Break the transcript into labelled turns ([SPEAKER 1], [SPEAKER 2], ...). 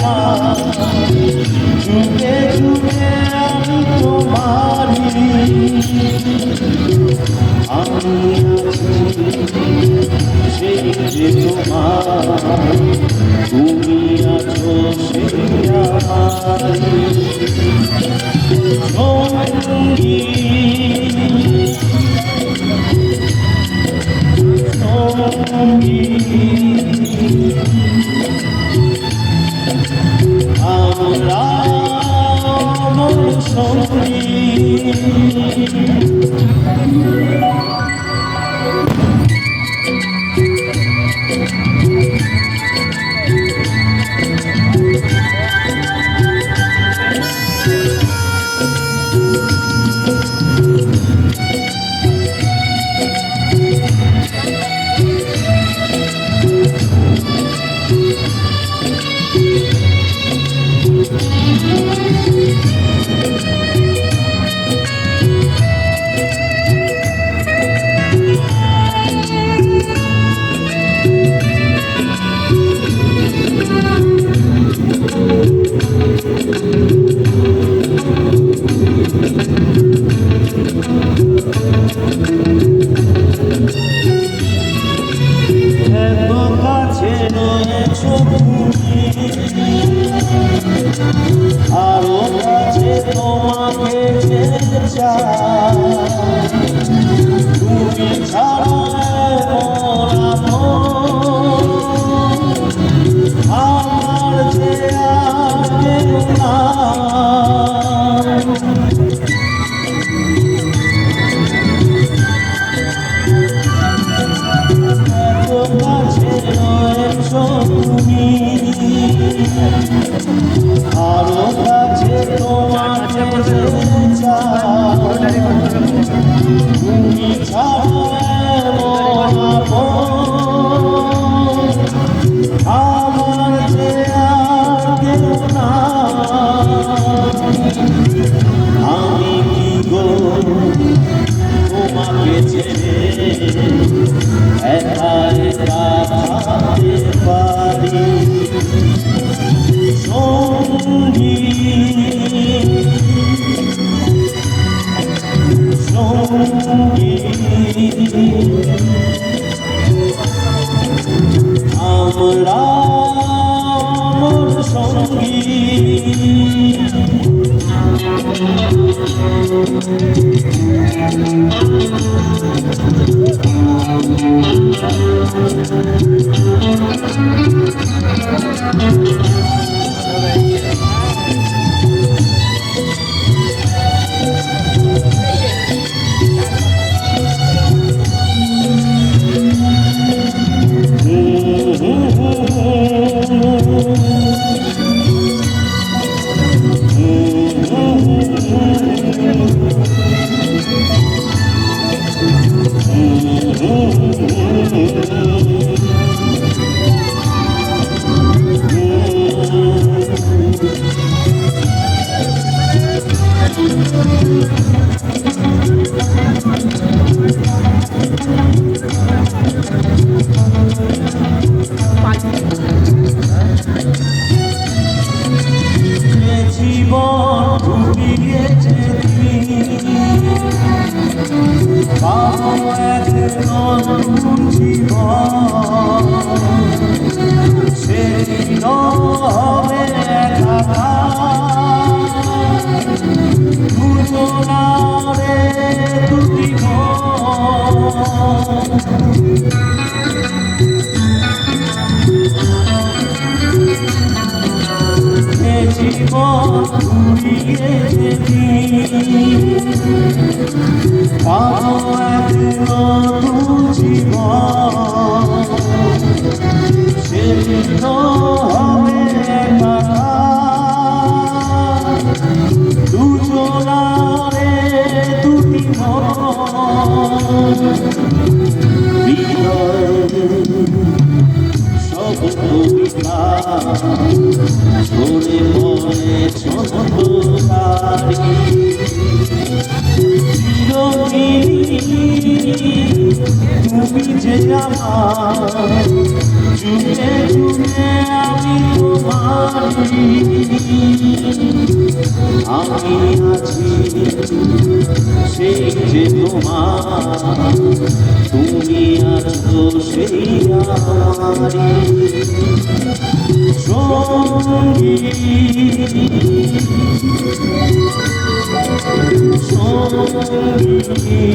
[SPEAKER 1] আমার যুগে যুগে আমি তোমারি আমি সেই যে তোমার তুমি আছো সেই আমার সঙ্গী আমরা আমার সঙ্গী আরো কাছে তোমাকে তুমি ছাড়া আমার যে তুমি আরো কাছে তোমাকে তুমি আমার যে আমি কি গো তোমাকে ছেড়ে একা একা থাকতে পারি সঙ্গী সঙ্গী আমরা আমার সঙ্গী জীবন ডুবিয়েছে সেই হবে দুজনারে দুটি জীবন ঘুরিয়েছি জীবন সে হবে দুজনারে দুটি সব কবিতা ঝরে পড়ে ছোটকারি তুমি যে আমার যুগে যুগে আমি তোমারি আমি আছি সেই যে তোমার, তুমি আছো সেই আমারি সঙ্গী। সঙ্গী